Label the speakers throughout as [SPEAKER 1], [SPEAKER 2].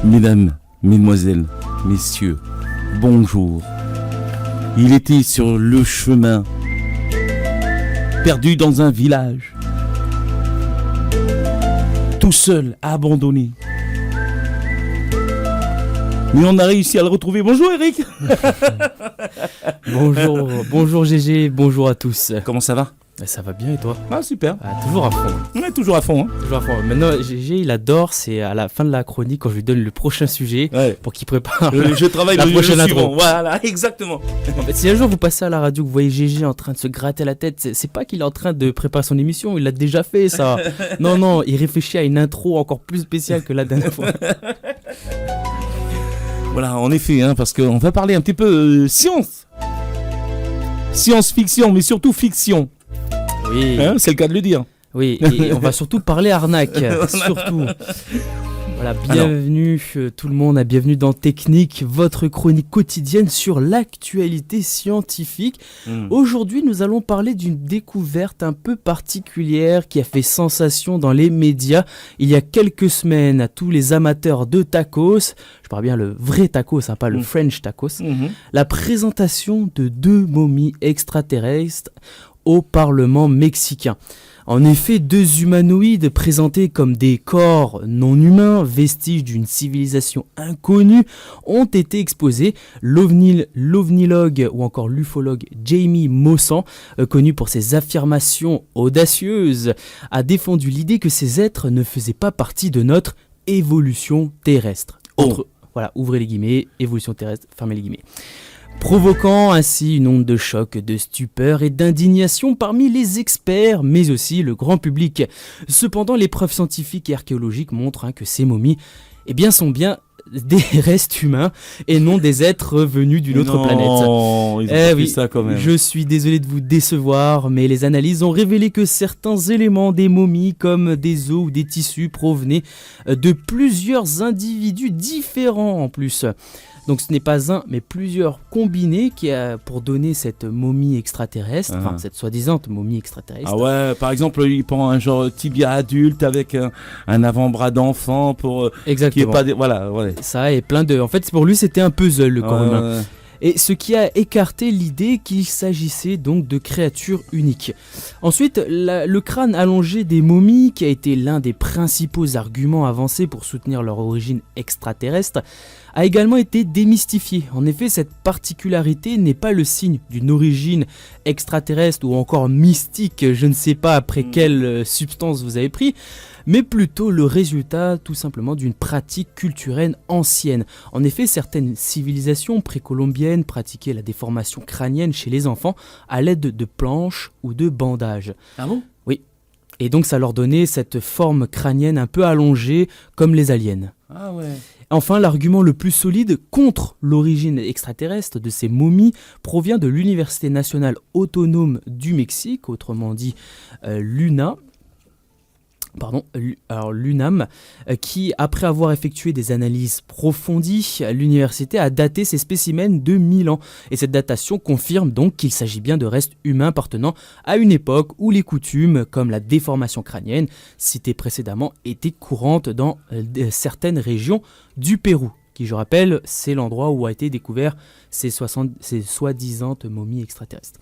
[SPEAKER 1] Mesdames, mesdemoiselles, messieurs, bonjour. Il était sur le chemin, perdu dans un village, tout seul, abandonné. Mais on a réussi à le retrouver. Bonjour Eric.
[SPEAKER 2] Bonjour GG, bonjour à tous.
[SPEAKER 1] Comment ça va?
[SPEAKER 2] Ça va bien et toi?
[SPEAKER 1] Ah super.
[SPEAKER 2] Toujours à fond.
[SPEAKER 1] Ouais, toujours à fond. Hein.
[SPEAKER 2] Toujours à fond. Maintenant GG il adore, c'est à la fin de la chronique quand je lui donne le prochain sujet pour qu'il prépare
[SPEAKER 1] je travaille
[SPEAKER 2] la prochaine intro.
[SPEAKER 1] Voilà, exactement.
[SPEAKER 2] En fait, si un jour vous passez à la radio, que vous voyez GG en train de se gratter la tête, c'est pas qu'il est en train de préparer son émission, il l'a déjà fait ça. Non, il réfléchit à une intro encore plus spéciale que la dernière fois.
[SPEAKER 1] Voilà, en effet, parce qu'on va parler un petit peu science. Science-fiction, mais surtout fiction.
[SPEAKER 2] Oui.
[SPEAKER 1] C'est le cas de le dire.
[SPEAKER 2] Oui, et on va surtout parler arnaque. Surtout. Voilà, bienvenue tout le monde, bienvenue dans Technique, votre chronique quotidienne sur l'actualité scientifique. Aujourd'hui, nous allons parler d'une découverte un peu particulière qui a fait sensation dans les médias il y a quelques semaines à tous les amateurs de tacos. Je parle bien le vrai tacos, pas le French tacos. La présentation de 2 momies extraterrestres au Parlement mexicain. En effet, 2 humanoïdes présentés comme des corps non humains, vestiges d'une civilisation inconnue, ont été exposés. L'ovnilogue ou encore l'ufologue Jamie Maussan, connu pour ses affirmations audacieuses, a défendu l'idée que ces êtres ne faisaient pas partie de notre évolution terrestre. Voilà, ouvrez les guillemets, évolution terrestre, fermez les guillemets. Provoquant ainsi une onde de choc, de stupeur et d'indignation parmi les experts, mais aussi le grand public. Cependant, les preuves scientifiques et archéologiques montrent que ces momies sont bien des restes humains et non des êtres venus d'une autre planète.
[SPEAKER 1] Non, ils ont fait ça quand même.
[SPEAKER 2] Je suis désolé de vous décevoir, mais les analyses ont révélé que certains éléments des momies, comme des os ou des tissus, provenaient de plusieurs individus différents en plus. Donc ce n'est pas un, mais plusieurs combinés qui a pour donner cette momie extraterrestre, cette soi-disant momie extraterrestre.
[SPEAKER 1] Ah ouais, par exemple, il prend un genre tibia adulte avec un avant-bras d'enfant pour
[SPEAKER 2] exactement.
[SPEAKER 1] Qu'il n'y ait pas voilà, ouais.
[SPEAKER 2] Ça et plein de. En fait, pour lui, c'était un puzzle le corps humain. Et ce qui a écarté l'idée qu'il s'agissait donc de créatures uniques. Ensuite, le crâne allongé des momies, qui a été l'un des principaux arguments avancés pour soutenir leur origine extraterrestre, a également été démystifié. En effet, cette particularité n'est pas le signe d'une origine extraterrestre ou encore mystique, je ne sais pas après quelle substance vous avez pris, mais plutôt le résultat tout simplement d'une pratique culturelle ancienne. En effet, certaines civilisations précolombiennes pratiquaient la déformation crânienne chez les enfants à l'aide de planches ou de bandages.
[SPEAKER 1] Ah bon ?
[SPEAKER 2] Oui. Et donc ça leur donnait cette forme crânienne un peu allongée comme les aliens.
[SPEAKER 1] Ah ouais.
[SPEAKER 2] Enfin, l'argument le plus solide contre l'origine extraterrestre de ces momies provient de l'Université nationale autonome du Mexique, autrement dit l'UNAM, qui, après avoir effectué des analyses approfondies, l'université a daté ces spécimens de 1000 ans. Et cette datation confirme donc qu'il s'agit bien de restes humains appartenant à une époque où les coutumes, comme la déformation crânienne, citée précédemment, étaient courantes dans certaines régions du Pérou, qui, je rappelle, c'est l'endroit où a été découvert ces soi-disant momies extraterrestres.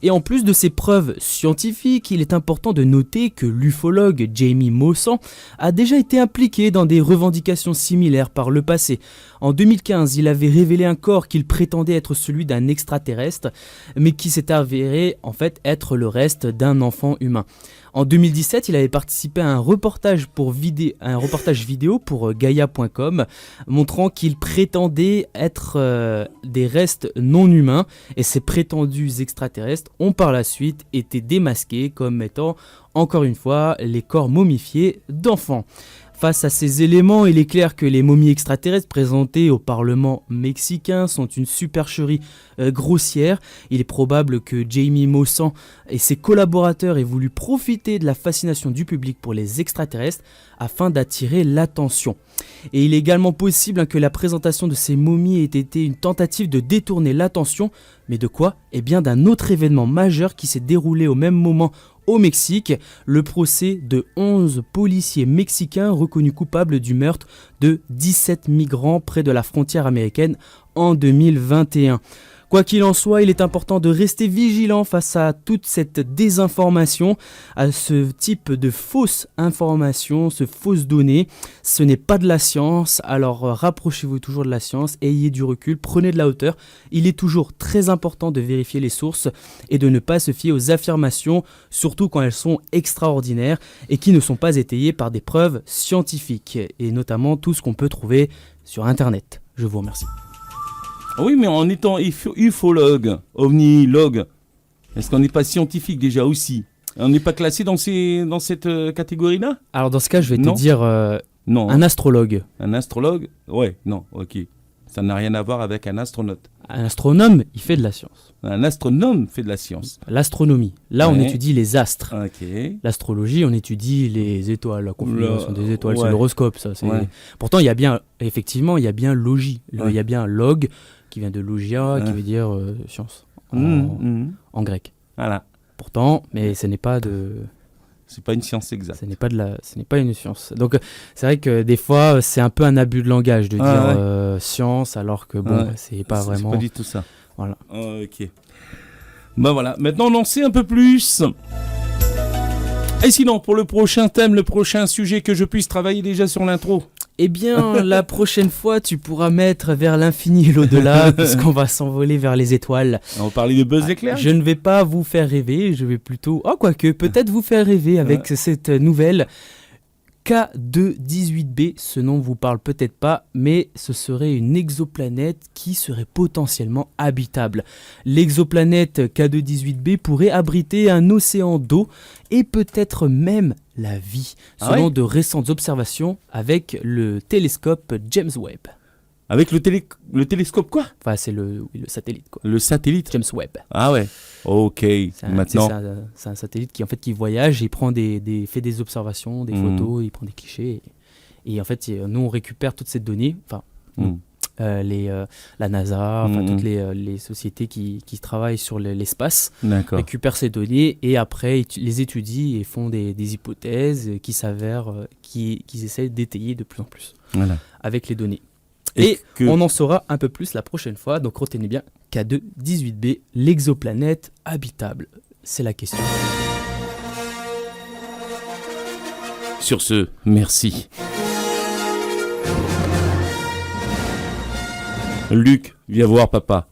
[SPEAKER 2] Et en plus de ces preuves scientifiques, il est important de noter que l'ufologue Jamie Maussan a déjà été impliqué dans des revendications similaires par le passé. En 2015, il avait révélé un corps qu'il prétendait être celui d'un extraterrestre, mais qui s'est avéré en fait être le reste d'un enfant humain. En 2017, il avait participé à un reportage vidéo pour Gaia.com, montrant qu'il prétendait être des restes non humains, et ces prétendus extraterrestres ont par la suite été démasqués comme étant, encore une fois, les corps momifiés d'enfants. Face à ces éléments, il est clair que les momies extraterrestres présentées au Parlement mexicain sont une supercherie grossière. Il est probable que Jamie Maussan et ses collaborateurs aient voulu profiter de la fascination du public pour les extraterrestres afin d'attirer l'attention. Et il est également possible que la présentation de ces momies ait été une tentative de détourner l'attention, mais de quoi ? Eh bien d'un autre événement majeur qui s'est déroulé au même moment au Mexique, le procès de 11 policiers mexicains reconnus coupables du meurtre de 17 migrants près de la frontière américaine en 2021. Quoi qu'il en soit, il est important de rester vigilant face à toute cette désinformation, à ce type de fausses informations, ce fausses données. Ce n'est pas de la science, alors rapprochez-vous toujours de la science, ayez du recul, prenez de la hauteur. Il est toujours très important de vérifier les sources et de ne pas se fier aux affirmations, surtout quand elles sont extraordinaires et qui ne sont pas étayées par des preuves scientifiques, et notamment tout ce qu'on peut trouver sur Internet. Je vous remercie.
[SPEAKER 1] Oui, mais en étant ufologue, ovnilogue, est-ce qu'on n'est pas scientifique déjà aussi? On n'est pas classé dans cette catégorie-là?
[SPEAKER 2] Alors dans ce cas, je vais
[SPEAKER 1] Non.
[SPEAKER 2] te dire
[SPEAKER 1] Non.
[SPEAKER 2] un astrologue.
[SPEAKER 1] Un astrologue? Ouais, non, ok. Ça n'a rien à voir avec un astronaute.
[SPEAKER 2] Un astronome, il fait de la science.
[SPEAKER 1] Un astronome fait de la science.
[SPEAKER 2] L'astronomie, là on
[SPEAKER 1] Ouais.
[SPEAKER 2] étudie les astres.
[SPEAKER 1] Ok.
[SPEAKER 2] L'astrologie, on étudie les étoiles, la configuration des étoiles,
[SPEAKER 1] ouais.
[SPEAKER 2] c'est l'horoscope, ça.
[SPEAKER 1] Ouais.
[SPEAKER 2] Pourtant, il y a bien, effectivement, il y a bien logie.
[SPEAKER 1] Ouais.
[SPEAKER 2] Il y a bien log, qui vient de logia, qui
[SPEAKER 1] Ouais.
[SPEAKER 2] veut dire science, en grec.
[SPEAKER 1] Voilà.
[SPEAKER 2] Pourtant, mais ce n'est pas de...
[SPEAKER 1] C'est pas une science exacte.
[SPEAKER 2] Ce n'est pas une science. Donc c'est vrai que des fois c'est un peu un abus de langage de
[SPEAKER 1] Ah,
[SPEAKER 2] dire
[SPEAKER 1] ouais.
[SPEAKER 2] science alors que bon,
[SPEAKER 1] Ouais.
[SPEAKER 2] c'est pas
[SPEAKER 1] C'est
[SPEAKER 2] vraiment...
[SPEAKER 1] pas du tout ça.
[SPEAKER 2] Voilà.
[SPEAKER 1] Ok. Bah voilà, maintenant on en sait un peu plus. Et sinon, pour le prochain thème, le prochain sujet, que je puisse travailler déjà sur l'intro.
[SPEAKER 2] Eh bien, la prochaine fois, tu pourras mettre vers l'infini et l'au-delà, puisqu'on va s'envoler vers les étoiles.
[SPEAKER 1] On va parler de Buzz l'éclair.
[SPEAKER 2] Je ne vais pas vous faire rêver, je vais plutôt... Oh, quoique, peut-être vous faire rêver avec cette nouvelle K2-18b. Ce nom vous parle peut-être pas, mais ce serait une exoplanète qui serait potentiellement habitable. L'exoplanète K2-18b pourrait abriter un océan d'eau et peut-être même la vie,
[SPEAKER 1] Ah
[SPEAKER 2] selon
[SPEAKER 1] ouais
[SPEAKER 2] de récentes observations avec le télescope James Webb.
[SPEAKER 1] Avec le télescope quoi?
[SPEAKER 2] Enfin, c'est le satellite, quoi.
[SPEAKER 1] Le satellite.
[SPEAKER 2] James Webb.
[SPEAKER 1] Ah ouais. Ok. Maintenant.
[SPEAKER 2] C'est un satellite qui, en fait, qui voyage, il prend fait des observations, des photos, il prend des clichés. Et en fait, nous, on récupère toutes ces données, enfin, la NASA, enfin, toutes les sociétés qui travaillent sur l'espace,
[SPEAKER 1] D'accord.
[SPEAKER 2] récupèrent ces données et après, les étudient et font des hypothèses qui s'avèrent, qu'ils essaient d'étayer de plus en plus
[SPEAKER 1] Voilà.
[SPEAKER 2] avec les données. Et on en saura un peu plus la prochaine fois, donc retenez bien K2-18b, l'exoplanète habitable. C'est la question.
[SPEAKER 1] Sur ce, merci. Luc, viens voir papa.